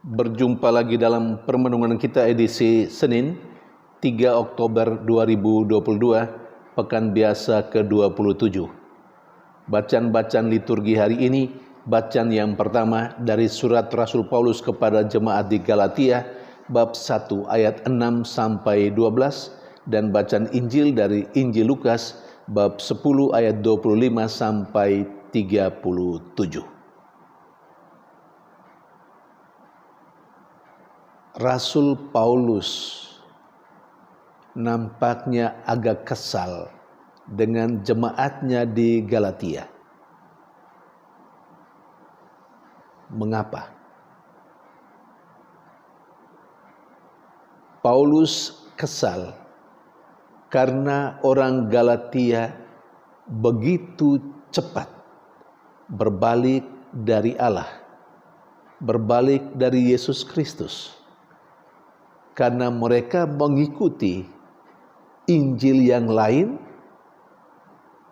Berjumpa lagi dalam permenungan kita edisi Senin 3 Oktober 2022, Pekan Biasa ke-27. Bacaan-bacaan liturgi hari ini, bacaan yang pertama dari surat Rasul Paulus kepada jemaat di Galatia, bab 1 ayat 6 sampai 12, dan bacaan Injil dari Injil Lukas, bab 10 ayat 25 sampai 37. Rasul Paulus nampaknya agak kesal dengan jemaatnya di Galatia. Mengapa? Paulus kesal karena orang Galatia begitu cepat berbalik dari Allah, berbalik dari Yesus Kristus. Karena mereka mengikuti Injil yang lain,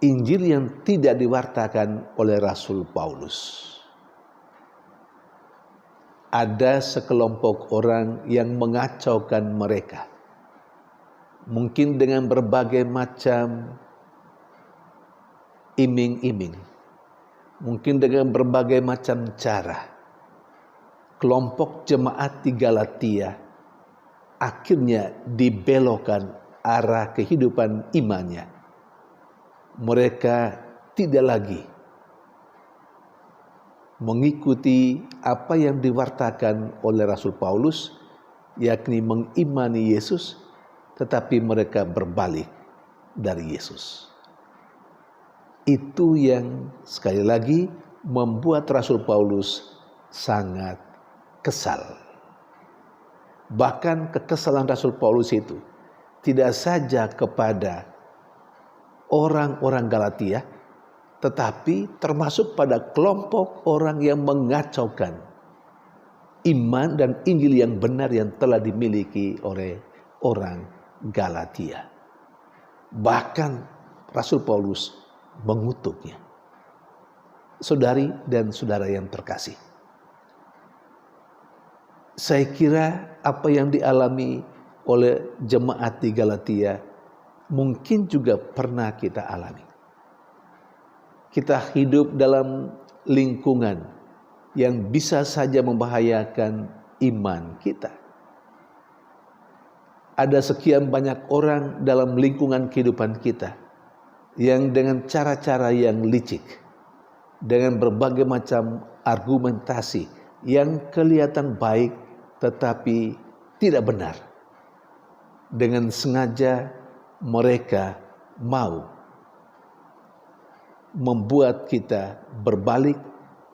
Injil yang tidak diwartakan oleh Rasul Paulus. Ada sekelompok orang yang mengacaukan mereka. Mungkin dengan berbagai macam iming-iming. Mungkin dengan berbagai macam cara. Kelompok jemaat di Galatia akhirnya dibelokkan arah kehidupan imannya. Mereka tidak lagi mengikuti apa yang diwartakan oleh Rasul Paulus, yakni mengimani Yesus, tetapi mereka berbalik dari Yesus. Itu yang sekali lagi membuat Rasul Paulus sangat kesal. Bahkan kekesalan Rasul Paulus itu tidak saja kepada orang-orang Galatia, tetapi termasuk pada kelompok orang yang mengacaukan iman dan Injil yang benar yang telah dimiliki oleh orang Galatia. Bahkan Rasul Paulus mengutuknya. Saudari dan saudara yang terkasih, saya kira apa yang dialami oleh jemaat di Galatia mungkin juga pernah kita alami. Kita hidup dalam lingkungan yang bisa saja membahayakan iman kita. Ada sekian banyak orang dalam lingkungan kehidupan kita yang dengan cara-cara yang licik, dengan berbagai macam argumentasi yang kelihatan baik tetapi tidak benar, dengan sengaja mereka mau membuat kita berbalik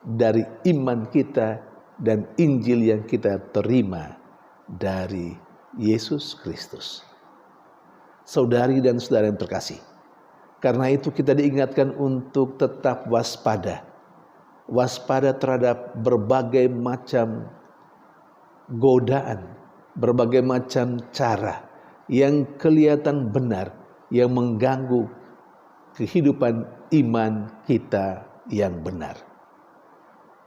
dari iman kita dan Injil yang kita terima dari Yesus Kristus. Saudari dan saudara yang terkasih, karena itu kita diingatkan untuk tetap waspada. Waspada terhadap berbagai macam godaan, berbagai macam cara yang kelihatan benar, yang mengganggu kehidupan iman kita yang benar.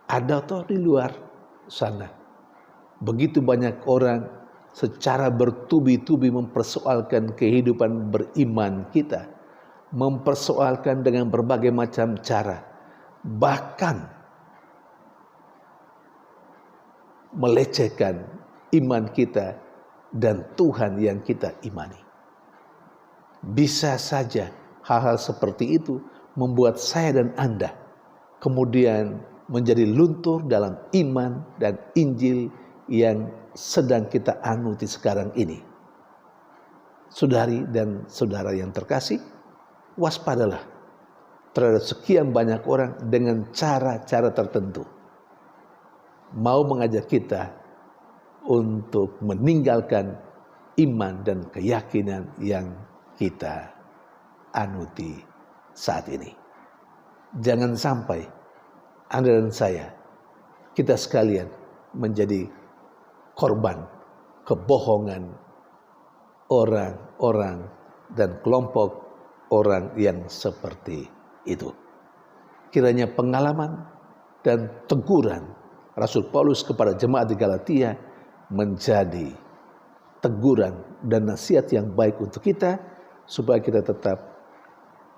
Ada atau di luar sana begitu banyak orang secara bertubi-tubi mempersoalkan kehidupan beriman kita, mempersoalkan dengan berbagai macam cara, bahkan melecehkan iman kita dan Tuhan yang kita imani. Bisa saja hal-hal seperti itu membuat saya dan Anda kemudian menjadi luntur dalam iman dan Injil yang sedang kita anuti sekarang ini. Saudari dan saudara yang terkasih, waspadalah terhadap sekian banyak orang dengan cara-cara tertentu mau mengajak kita untuk meninggalkan iman dan keyakinan yang kita anuti saat ini. Jangan sampai Anda dan saya, kita sekalian menjadi korban kebohongan orang-orang dan kelompok orang yang seperti itu. Kiranya pengalaman dan teguran Rasul Paulus kepada jemaat di Galatia menjadi teguran dan nasihat yang baik untuk kita supaya kita tetap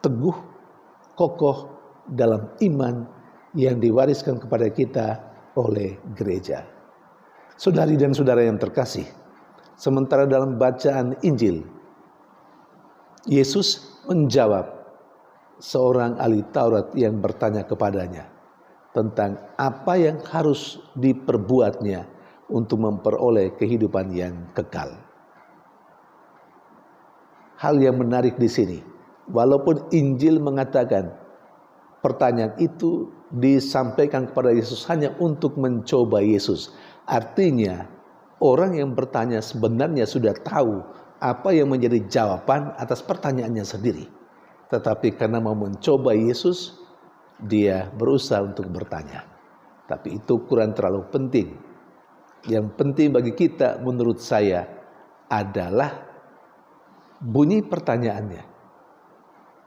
teguh, kokoh dalam iman yang diwariskan kepada kita oleh gereja. Saudari dan saudara yang terkasih, sementara dalam bacaan Injil, Yesus menjawab seorang ahli Taurat yang bertanya kepadanya tentang apa yang harus diperbuatnya untuk memperoleh kehidupan yang kekal. Hal yang menarik di sini, walaupun Injil mengatakan pertanyaan itu disampaikan kepada Yesus hanya untuk mencoba Yesus. Artinya orang yang bertanya sebenarnya sudah tahu apa yang menjadi jawaban atas pertanyaannya sendiri. Tetapi karena mau mencoba Yesus, dia berusaha untuk bertanya. Tapi itu kurang terlalu penting. Yang penting bagi kita menurut saya adalah bunyi pertanyaannya.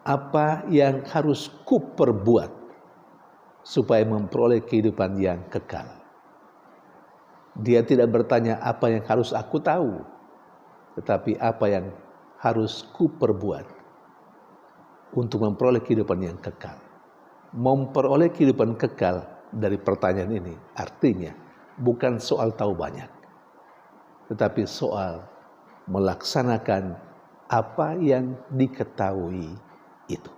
Apa yang harus kuperbuat supaya memperoleh kehidupan yang kekal? Dia tidak bertanya apa yang harus aku tahu, tetapi apa yang harus kuperbuat untuk memperoleh kehidupan yang kekal. Memperoleh kehidupan kekal dari pertanyaan ini artinya bukan soal tahu banyak, tetapi soal melaksanakan apa yang diketahui itu.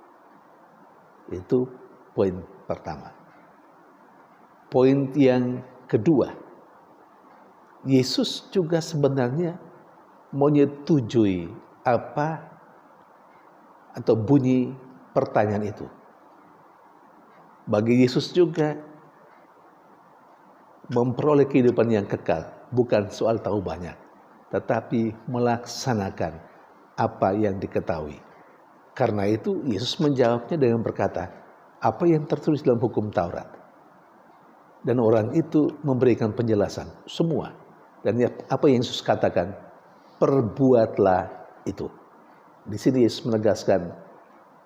Itu poin pertama. Poin yang kedua, Yesus juga sebenarnya menyetujui apa atau bunyi pertanyaan itu. Bagi Yesus juga memperoleh kehidupan yang kekal bukan soal tahu banyak, tetapi melaksanakan apa yang diketahui. Karena itu Yesus menjawabnya dengan berkata, apa yang tertulis dalam hukum Taurat? Dan orang itu memberikan penjelasan semua. Dan apa yang Yesus katakan, perbuatlah itu. Di sini Yesus menegaskan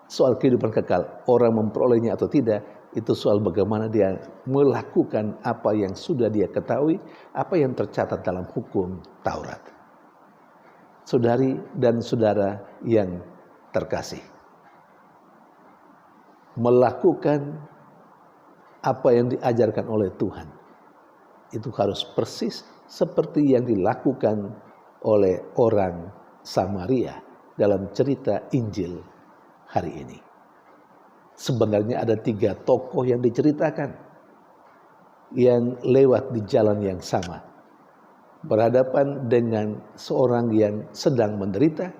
soal kehidupan kekal, orang memperolehnya atau tidak, itu soal bagaimana dia melakukan apa yang sudah dia ketahui, apa yang tercatat dalam hukum Taurat. Saudari dan saudara yang terkasih, melakukan apa yang diajarkan oleh Tuhan itu harus persis seperti yang dilakukan oleh orang Samaria dalam cerita Injil hari ini. Sebenarnya ada 3 tokoh yang diceritakan yang lewat di jalan yang sama, berhadapan dengan seorang yang sedang menderita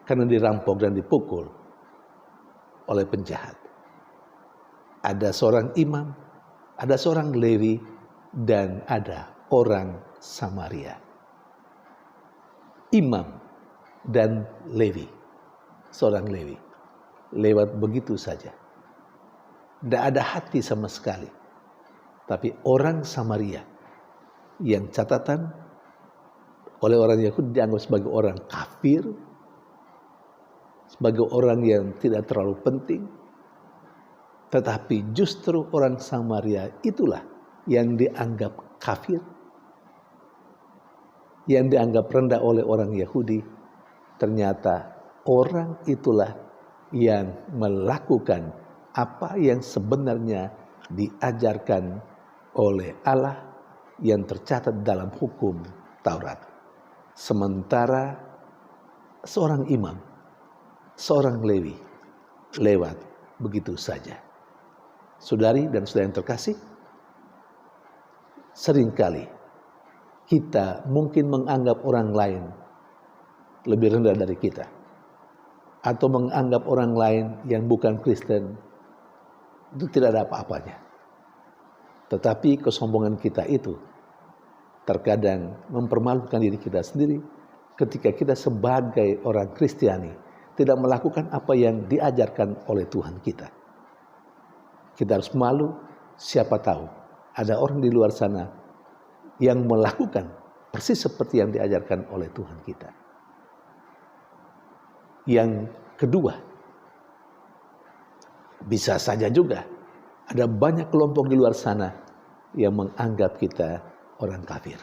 karena dirampok dan dipukul oleh penjahat. Ada seorang imam, ada seorang Lewi, dan ada orang Samaria. Imam dan Lewi, seorang Lewi, lewat begitu saja. Tidak ada hati sama sekali. Tapi orang Samaria yang catatan oleh orang Yahudi dianggap sebagai orang kafir, sebagai orang yang tidak terlalu penting. Tetapi justru orang Samaria itulah yang dianggap kafir, yang dianggap rendah oleh orang Yahudi. Ternyata orang itulah yang melakukan apa yang sebenarnya diajarkan oleh Allah yang tercatat dalam hukum Taurat. Sementara seorang imam, seorang Lewi lewat begitu saja. Saudari dan saudara yang terkasih, seringkali kita mungkin menganggap orang lain lebih rendah dari kita, atau menganggap orang lain yang bukan Kristen itu tidak ada apa-apanya. Tetapi kesombongan kita itu terkadang mempermalukan diri kita sendiri ketika kita sebagai orang Kristiani tidak melakukan apa yang diajarkan oleh Tuhan kita. Kita harus malu, siapa tahu ada orang di luar sana yang melakukan persis seperti yang diajarkan oleh Tuhan kita. Yang kedua, bisa saja juga ada banyak kelompok di luar sana yang menganggap kita orang kafir.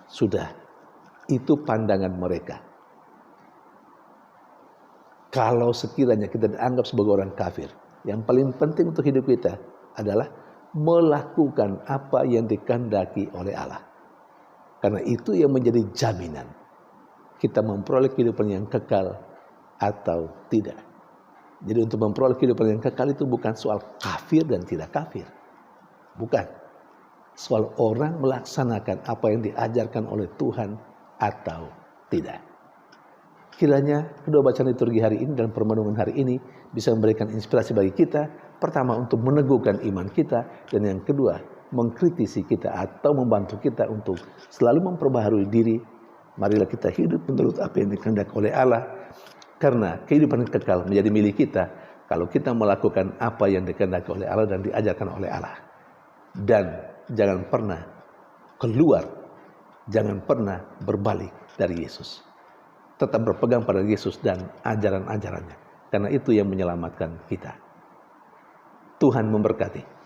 Sudah, itu pandangan mereka. Kalau sekiranya kita dianggap sebagai orang kafir, yang paling penting untuk hidup kita adalah melakukan apa yang dikehendaki oleh Allah. Karena itu yang menjadi jaminan kita memperoleh kehidupan yang kekal atau tidak. Jadi untuk memperoleh kehidupan yang kekal itu bukan soal kafir dan tidak kafir. Bukan. Soal orang melaksanakan apa yang diajarkan oleh Tuhan atau tidak. Kiranya kedua bacaan liturgi hari ini dan permenungan hari ini bisa memberikan inspirasi bagi kita. Pertama, untuk meneguhkan iman kita. Dan yang kedua, mengkritisi kita atau membantu kita untuk selalu memperbaharui diri. Marilah kita hidup menurut apa yang dikehendaki oleh Allah. Karena kehidupan yang kekal menjadi milik kita kalau kita melakukan apa yang dikehendaki oleh Allah dan diajarkan oleh Allah. Dan jangan pernah keluar, jangan pernah berbalik dari Yesus. Tetap berpegang pada Yesus dan ajaran-ajarannya. Karena itu yang menyelamatkan kita. Tuhan memberkati.